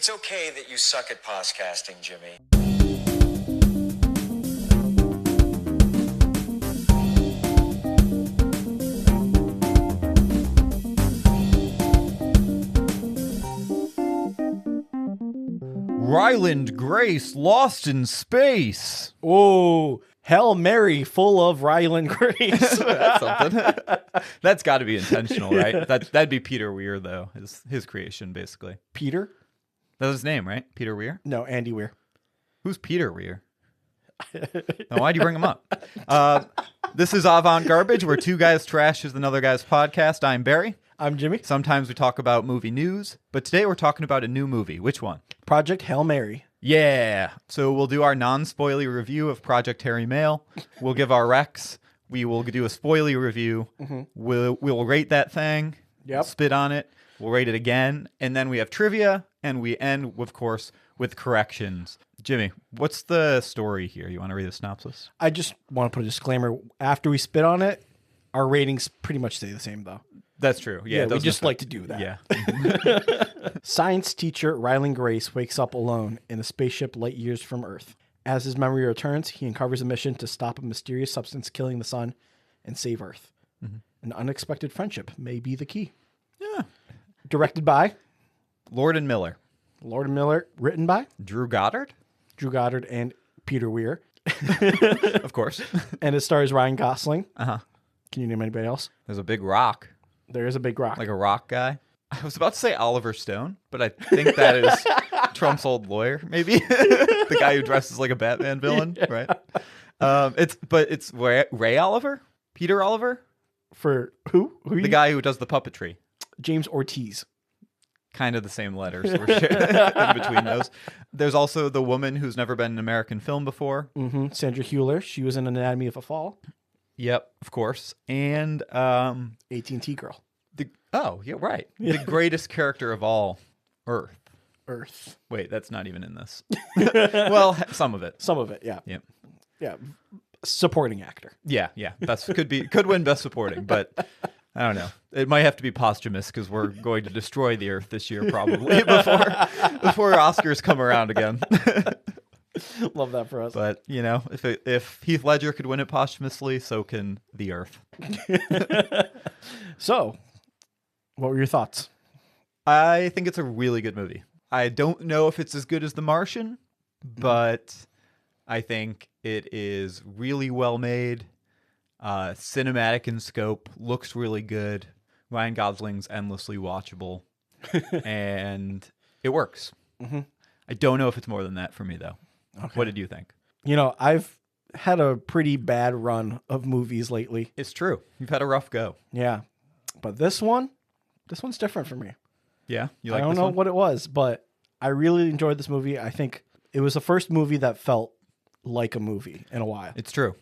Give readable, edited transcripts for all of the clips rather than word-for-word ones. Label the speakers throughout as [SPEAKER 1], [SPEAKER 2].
[SPEAKER 1] It's okay that you suck at podcasting, Jimmy.
[SPEAKER 2] Ryland Grace lost in space.
[SPEAKER 3] Oh, Hail Mary full of Ryland Grace.
[SPEAKER 2] That's something. That's got to be intentional, right? That'd be Peter Weir, though. His creation, basically.
[SPEAKER 3] Peter?
[SPEAKER 2] That's his name, right? Peter Weir?
[SPEAKER 3] No, Andy Weir.
[SPEAKER 2] Who's Peter Weir? Now, why'd you bring him up? This is Avant-Garbage, where two guys trashes another guy's podcast. I'm Barry.
[SPEAKER 3] I'm Jimmy.
[SPEAKER 2] Sometimes we talk about movie news, but today we're talking about a new movie. Which one?
[SPEAKER 3] Project Hail Mary.
[SPEAKER 2] Yeah. So we'll do our non-spoily review of Project Harry Mail. We'll give our recs. We will do a spoily review. Mm-hmm. We'll rate that thing.
[SPEAKER 3] Yep.
[SPEAKER 2] Spit on it. We'll rate it again. And then we have trivia. And we end, of course, with corrections. Jimmy, what's the story here? You want to read the synopsis?
[SPEAKER 3] I just want to put a disclaimer. After we spit on it, our ratings pretty much stay the same, though.
[SPEAKER 2] That's true. Yeah,
[SPEAKER 3] we just like to do that.
[SPEAKER 2] Yeah.
[SPEAKER 3] Science teacher Ryland Grace wakes up alone in a spaceship light years from Earth. As his memory returns, he uncovers a mission to stop a mysterious substance killing the sun and save Earth. Mm-hmm. An unexpected friendship may be the key.
[SPEAKER 2] Yeah.
[SPEAKER 3] Directed by
[SPEAKER 2] Lord and Miller.
[SPEAKER 3] Lord and Miller. Written by
[SPEAKER 2] Drew Goddard,
[SPEAKER 3] and Peter Weir.
[SPEAKER 2] of course.
[SPEAKER 3] And it stars Ryan Gosling.
[SPEAKER 2] Uh-huh.
[SPEAKER 3] Can you name anybody else?
[SPEAKER 2] There's a big rock.
[SPEAKER 3] There is a big rock.
[SPEAKER 2] Like a rock guy. I was about to say Oliver Stone, but I think that is Trump's old lawyer, maybe. The guy who dresses like a Batman villain, yeah. Right? It's Ray Oliver? Peter Oliver?
[SPEAKER 3] For who?
[SPEAKER 2] The guy who does the puppetry.
[SPEAKER 3] James Ortiz.
[SPEAKER 2] Kind of the same letters were in between those. There's also the woman who's never been in an American film before.
[SPEAKER 3] Mm-hmm. Sandra Hüller. She was in Anatomy of a Fall.
[SPEAKER 2] Yep, of course. And
[SPEAKER 3] AT&T girl.
[SPEAKER 2] Yeah, right. Yeah. The greatest character of all,
[SPEAKER 3] Earth.
[SPEAKER 2] Wait, that's not even in this. Well, some of it.
[SPEAKER 3] Some of it, yeah.
[SPEAKER 2] Yep.
[SPEAKER 3] Yeah. Supporting actor.
[SPEAKER 2] Yeah. Could win best supporting, but I don't know. It might have to be posthumous because we're going to destroy the Earth this year probably before Oscars come around again.
[SPEAKER 3] Love that for us.
[SPEAKER 2] But, if Heath Ledger could win it posthumously, so can the Earth.
[SPEAKER 3] So, what were your thoughts?
[SPEAKER 2] I think it's a really good movie. I don't know if it's as good as The Martian, but I think it is really well made, cinematic in scope, looks really good. Ryan Gosling's endlessly watchable, and it works. Mm-hmm. I don't know if it's more than that for me, though. Okay. What did you think?
[SPEAKER 3] I've had a pretty bad run of movies lately.
[SPEAKER 2] It's true. You've had a rough go.
[SPEAKER 3] Yeah. But this one's different for me.
[SPEAKER 2] Yeah?
[SPEAKER 3] I don't know what it was, but I really enjoyed this movie. I think it was the first movie that felt like a movie in a while.
[SPEAKER 2] It's true.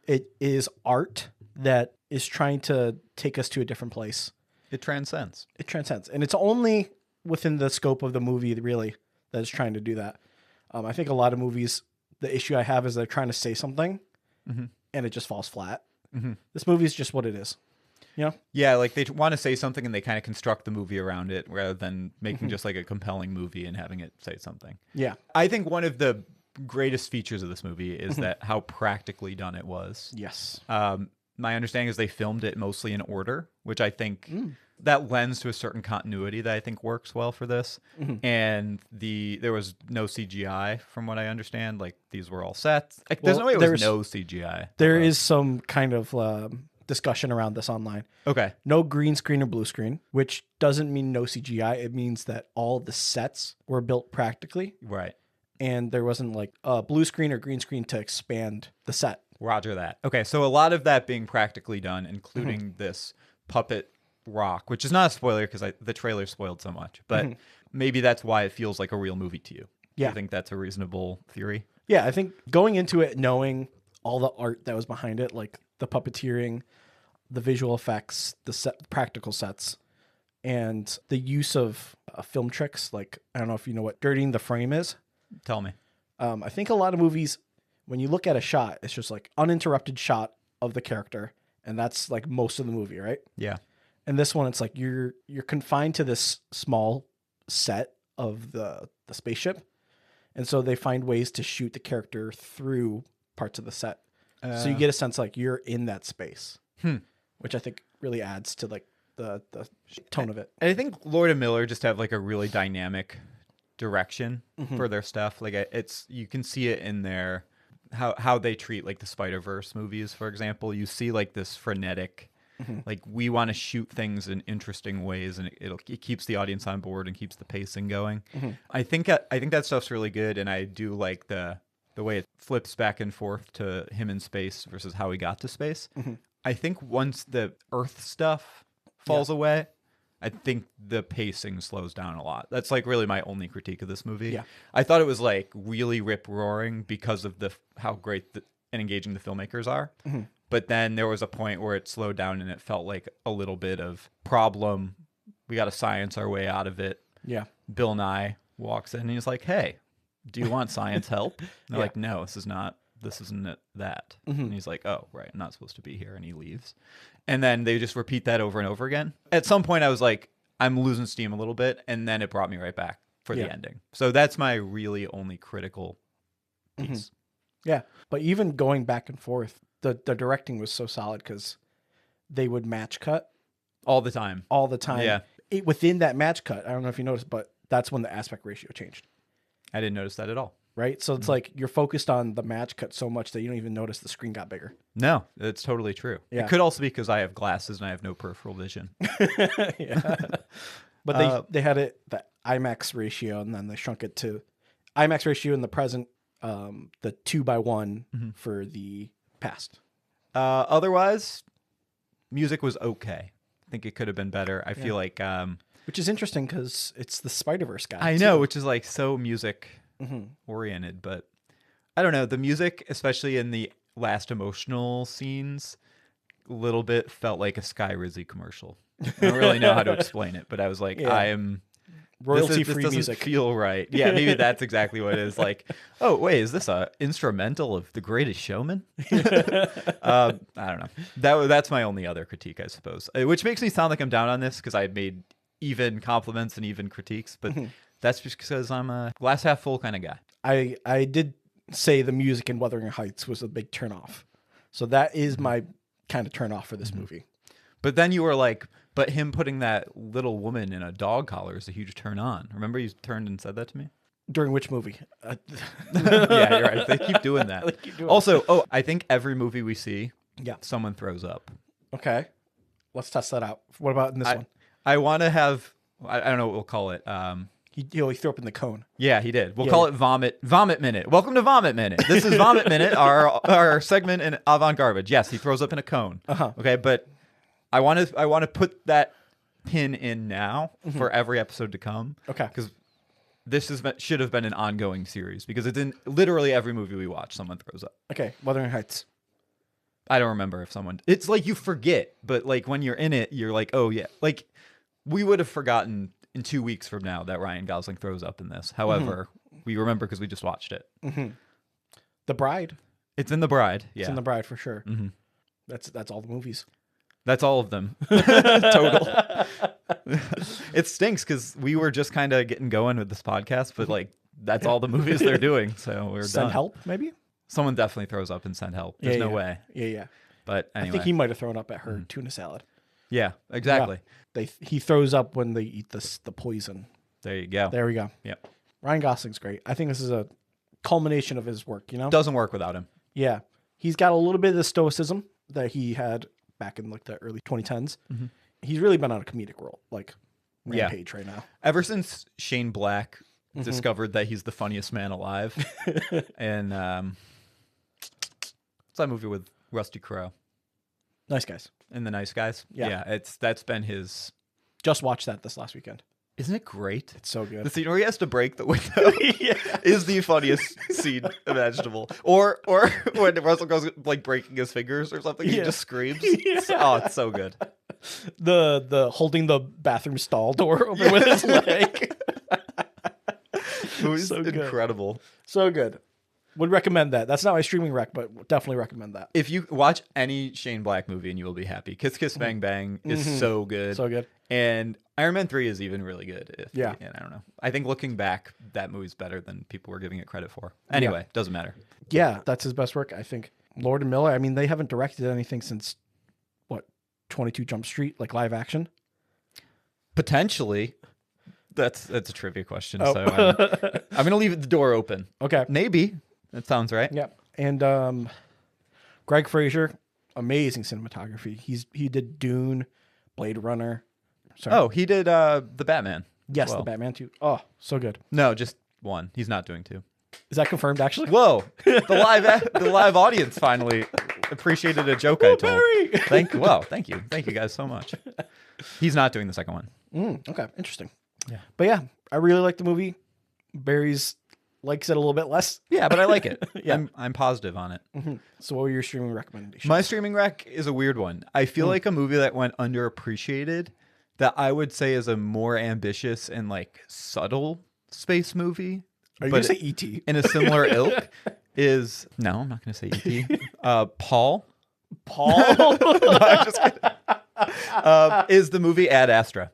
[SPEAKER 3] It is art that is trying to take us to a different place.
[SPEAKER 2] It transcends.
[SPEAKER 3] And it's only within the scope of the movie, really, that is trying to do that. I think a lot of movies, the issue I have is they're trying to say something, mm-hmm. and it just falls flat. Mm-hmm. This movie is just what it is.
[SPEAKER 2] Yeah, like they want to say something and they kind of construct the movie around it rather than making mm-hmm. just like a compelling movie and having it say something.
[SPEAKER 3] Yeah.
[SPEAKER 2] I think one of the greatest features of this movie is mm-hmm. that how practically done it was.
[SPEAKER 3] Yes.
[SPEAKER 2] My understanding is they filmed it mostly in order, which I think that lends to a certain continuity that I think works well for this. Mm-hmm. And there was no CGI from what I understand. Like these were all sets. Like, there's no way it was no CGI.
[SPEAKER 3] There is some kind of discussion around this online.
[SPEAKER 2] Okay.
[SPEAKER 3] No green screen or blue screen, which doesn't mean no CGI. It means that all the sets were built practically.
[SPEAKER 2] Right.
[SPEAKER 3] And there wasn't like a blue screen or green screen to expand the set.
[SPEAKER 2] Roger that. Okay, so a lot of that being practically done, including mm-hmm. this puppet rock, which is not a spoiler because the trailer spoiled so much, but mm-hmm. maybe that's why it feels like a real movie to you.
[SPEAKER 3] Yeah.
[SPEAKER 2] I think that's a reasonable theory.
[SPEAKER 3] Yeah, I think going into it knowing all the art that was behind it, like the puppeteering, the visual effects, the practical sets, and the use of film tricks, like, I don't know if you know what dirtying the frame is.
[SPEAKER 2] Tell me.
[SPEAKER 3] I think a lot of movies, when you look at a shot, it's just like uninterrupted shot of the character, and that's like most of the movie, right?
[SPEAKER 2] Yeah.
[SPEAKER 3] And this one, it's like you're confined to this small set of the spaceship. And so they find ways to shoot the character through parts of the set. So you get a sense like you're in that space, which I think really adds to like the tone of it.
[SPEAKER 2] And I think Lord and Miller just have like a really dynamic direction for their stuff. Like it's, you can see it in their, how they treat like the Spider-Verse movies, for example. You see like this frenetic, like we want to shoot things in interesting ways, and it keeps the audience on board and keeps the pacing going. I think that stuff's really good, and I do like the way it flips back and forth to him in space versus how he got to space. I think once the Earth stuff falls away, I think the pacing slows down a lot. That's like really my only critique of this movie.
[SPEAKER 3] Yeah.
[SPEAKER 2] I thought it was like really rip roaring because of how great and engaging the filmmakers are. But then there was a point where it slowed down and it felt like a little bit of problem. We got to science our way out of it.
[SPEAKER 3] Yeah.
[SPEAKER 2] Bill Nye walks in and he's like, "Hey, do you want science help?" And they're like, "No, this isn't that." And he's like, "Oh, right, I'm not supposed to be here." And he leaves. And then they just repeat that over and over again. At some point I was like, I'm losing steam a little bit. And then it brought me right back for the ending. So that's my really only critical piece.
[SPEAKER 3] Yeah. But even going back and forth, the directing was so solid because they would match cut
[SPEAKER 2] All the time.
[SPEAKER 3] Yeah. Within that match cut, I don't know if you noticed, but that's when the aspect ratio changed.
[SPEAKER 2] I didn't notice that at all.
[SPEAKER 3] Right? So it's like you're focused on the match cut so much that you don't even notice the screen got bigger.
[SPEAKER 2] No, it's totally true.
[SPEAKER 3] Yeah.
[SPEAKER 2] It could also be because I have glasses and I have no peripheral vision.
[SPEAKER 3] Yeah. But they had it, the IMAX ratio, and then they shrunk it to IMAX ratio in the present, the 2:1 for the past.
[SPEAKER 2] Otherwise, music was okay. I think it could have been better. I feel like...
[SPEAKER 3] which is interesting because it's the Spider-Verse guy.
[SPEAKER 2] I know, which is like so music oriented, but I don't know. The music, especially in the last emotional scenes, a little bit felt like a Sky Rizzy commercial. I don't really know how to explain it, but I was like, I am...
[SPEAKER 3] Royalty-free
[SPEAKER 2] this
[SPEAKER 3] music.
[SPEAKER 2] doesn't feel right. Yeah, maybe that's exactly what it is. Like, oh, wait, is this a instrumental of The Greatest Showman? I don't know. That's my only other critique, I suppose, which makes me sound like I'm down on this because I made even compliments and even critiques, but that's just because I'm a glass half full kind of guy.
[SPEAKER 3] I did say the music in Wuthering Heights was a big turnoff. So that is my kind of turnoff for this movie.
[SPEAKER 2] But then you were like, but him putting that little woman in a dog collar is a huge turn on. Remember you turned and said that to me?
[SPEAKER 3] During which movie?
[SPEAKER 2] Yeah, you're right. They keep doing that. Also, I think every movie we see, someone throws up.
[SPEAKER 3] Okay. Let's test that out. What about in this one?
[SPEAKER 2] I want to have, I don't know what we'll call it.
[SPEAKER 3] He threw up in the cone.
[SPEAKER 2] Yeah, he did. We'll call it Vomit Minute. Welcome to Vomit Minute. This is Vomit Minute, our segment in Avant-Garbage. Yes, he throws up in a cone. Okay, but I want to put that pin in now for every episode to come.
[SPEAKER 3] Okay.
[SPEAKER 2] Because this should have been an ongoing series because it's in literally every movie we watch, someone throws up.
[SPEAKER 3] Okay, Wuthering Heights.
[SPEAKER 2] I don't remember if someone... It's like you forget, but like when you're in it, you're like, oh yeah. Like we would have forgotten in 2 weeks from now that Ryan Gosling throws up in this. However, we remember because we just watched it.
[SPEAKER 3] The Bride.
[SPEAKER 2] It's in The Bride. Yeah.
[SPEAKER 3] It's in The Bride for sure. That's all the movies.
[SPEAKER 2] That's all of them. Total. It stinks because we were just kind of getting going with this podcast, but like that's all the movies they're doing. So we're
[SPEAKER 3] Send
[SPEAKER 2] done.
[SPEAKER 3] Help, maybe?
[SPEAKER 2] Someone definitely throws up and Send Help. There's no way.
[SPEAKER 3] Yeah.
[SPEAKER 2] But anyway.
[SPEAKER 3] I think he might have thrown up at her tuna salad.
[SPEAKER 2] Yeah, exactly.
[SPEAKER 3] Yeah. He throws up when they eat the poison.
[SPEAKER 2] There you go.
[SPEAKER 3] There we go.
[SPEAKER 2] Yep.
[SPEAKER 3] Ryan Gosling's great. I think this is a culmination of his work, you know?
[SPEAKER 2] Doesn't work without him.
[SPEAKER 3] Yeah. He's got a little bit of the stoicism that he had back in like the early 2010s. He's really been on a comedic role, like Rampage right now.
[SPEAKER 2] Ever since Shane Black discovered that he's the funniest man alive. And what's that movie with Rusty Crowe?
[SPEAKER 3] Nice Guys.
[SPEAKER 2] And the Nice Guys?
[SPEAKER 3] Yeah.
[SPEAKER 2] That's been his...
[SPEAKER 3] Just watched that this last weekend.
[SPEAKER 2] Isn't it great?
[SPEAKER 3] It's so good.
[SPEAKER 2] The scene where he has to break the window is the funniest scene imaginable. Or when Russell goes like breaking his fingers or something, he just screams. Oh, it's so good.
[SPEAKER 3] The holding the bathroom stall door open with his leg.
[SPEAKER 2] Movie's incredible.
[SPEAKER 3] So good. Would recommend that. That's not my streaming rec, but definitely recommend that.
[SPEAKER 2] If you watch any Shane Black movie and you will be happy. Kiss Kiss Bang Bang is so good.
[SPEAKER 3] So good.
[SPEAKER 2] And Iron Man 3 is even really good.
[SPEAKER 3] Yeah.
[SPEAKER 2] And I don't know. I think looking back, that movie's better than people were giving it credit for. Anyway, doesn't matter.
[SPEAKER 3] Yeah, that's his best work, I think. Lord and Miller, I mean, they haven't directed anything since, 22 Jump Street, like live action?
[SPEAKER 2] Potentially. That's a trivia question. So I'm going to leave the door open.
[SPEAKER 3] Okay.
[SPEAKER 2] Maybe. That sounds right.
[SPEAKER 3] Yeah. And Greg Fraser, amazing cinematography. He did Dune, Blade Runner. Sorry.
[SPEAKER 2] Oh, he did the Batman.
[SPEAKER 3] Yes,
[SPEAKER 2] well.
[SPEAKER 3] the Batman 2. Oh, so good.
[SPEAKER 2] No, just one. He's not doing two.
[SPEAKER 3] Is that confirmed, actually?
[SPEAKER 2] Whoa. The live audience finally appreciated a joke I told. Thank you. Thank you guys so much. He's not doing the second one.
[SPEAKER 3] Okay, interesting.
[SPEAKER 2] Yeah.
[SPEAKER 3] But yeah, I really like the movie. Barry's likes it a little bit less.
[SPEAKER 2] Yeah, but I like it.
[SPEAKER 3] Yeah.
[SPEAKER 2] I'm positive on it.
[SPEAKER 3] So what were your streaming recommendations?
[SPEAKER 2] My streaming rec is a weird one. I feel like a movie that went underappreciated that I would say is a more ambitious and like subtle space movie.
[SPEAKER 3] Are you going to say E.T.?
[SPEAKER 2] In a similar ilk is... No, I'm not going to say E.T. Paul.
[SPEAKER 3] Paul?
[SPEAKER 2] No, I'm just kidding. Is the movie Ad Astra.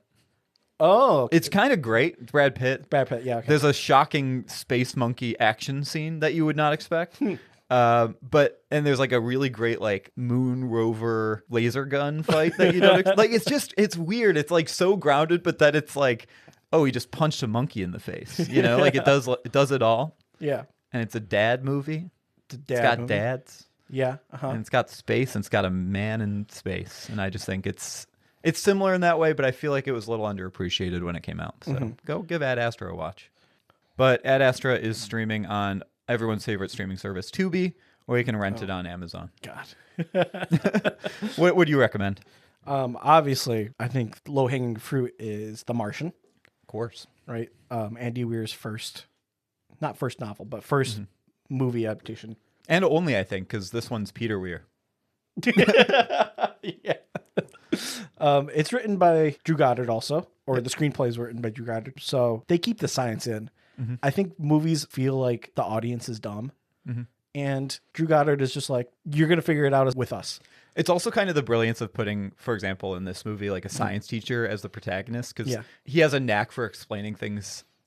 [SPEAKER 3] Oh.
[SPEAKER 2] It's kind of great. Brad Pitt.
[SPEAKER 3] Yeah. Okay.
[SPEAKER 2] There's a shocking space monkey action scene that you would not expect. And there's like a really great like moon rover laser gun fight that you don't like. It's weird. It's like so grounded, but that it's like, oh, he just punched a monkey in the face. You know, like it does it all.
[SPEAKER 3] Yeah.
[SPEAKER 2] And it's a dad movie.
[SPEAKER 3] It's
[SPEAKER 2] got dads.
[SPEAKER 3] Yeah.
[SPEAKER 2] And it's got space and it's got a man in space. And I just think it's similar in that way, but I feel like it was a little underappreciated when it came out. So go give Ad Astra a watch. But Ad Astra is streaming on everyone's favorite streaming service, Tubi, or you can rent it on Amazon.
[SPEAKER 3] God.
[SPEAKER 2] What would you recommend?
[SPEAKER 3] Obviously, I think low-hanging fruit is The Martian,
[SPEAKER 2] Of course.
[SPEAKER 3] right? Andy Weir's not first novel, but first movie adaptation.
[SPEAKER 2] And only, I think, because this one's Peter Weir.
[SPEAKER 3] Yeah. It's written by Drew Goddard also, or the screenplay is written by Drew Goddard. So they keep the science in. I think movies feel like the audience is dumb. And Drew Goddard is just like, you're going to figure it out with us.
[SPEAKER 2] It's also kind of the brilliance of putting, for example, in this movie, like a science teacher as the protagonist, because he has a knack for explaining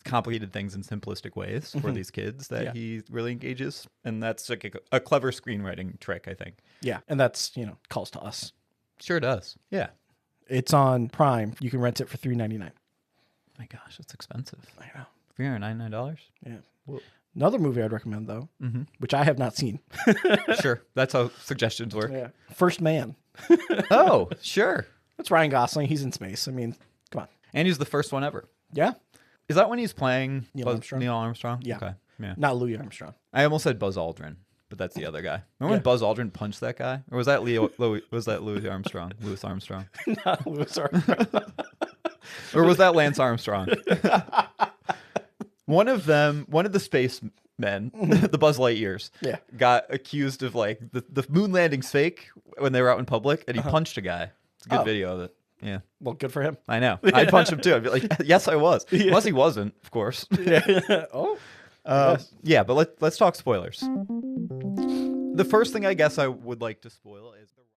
[SPEAKER 2] complicated things in simplistic ways for these kids that he really engages. And that's like a clever screenwriting trick, I think.
[SPEAKER 3] Yeah. And that's, calls to us.
[SPEAKER 2] Sure does. Yeah.
[SPEAKER 3] It's on Prime. You can rent it for $3.99.
[SPEAKER 2] My gosh, that's expensive.
[SPEAKER 3] I know.
[SPEAKER 2] $399?
[SPEAKER 3] Yeah. Well, another movie I'd recommend, though, which I have not seen.
[SPEAKER 2] Sure. That's how suggestions work.
[SPEAKER 3] Yeah. First Man.
[SPEAKER 2] Oh, sure.
[SPEAKER 3] That's Ryan Gosling. He's in space. I mean, come on.
[SPEAKER 2] And he's the first one ever.
[SPEAKER 3] Yeah.
[SPEAKER 2] Is that when he's playing
[SPEAKER 3] Neil Armstrong?
[SPEAKER 2] Neil Armstrong?
[SPEAKER 3] Yeah.
[SPEAKER 2] Okay. Yeah.
[SPEAKER 3] Not Louis Armstrong.
[SPEAKER 2] I almost said Buzz Aldrin, but that's the other guy. Remember when Buzz Aldrin punched that guy? Or was that Louis Armstrong? Louis Armstrong.
[SPEAKER 3] Not Louis Armstrong.
[SPEAKER 2] Or was that Lance Armstrong? One of the spacemen, the Buzz Lightyears, got accused of like the moon landing's fake when they were out in public, and he punched a guy. It's a good video of it. Yeah.
[SPEAKER 3] Well, good for him.
[SPEAKER 2] I know. I'd punch him too. I'd be like, yes, I was. Unless he wasn't, of course.
[SPEAKER 3] Oh.
[SPEAKER 2] Yeah, but let's talk spoilers. The first thing I guess I would like to spoil is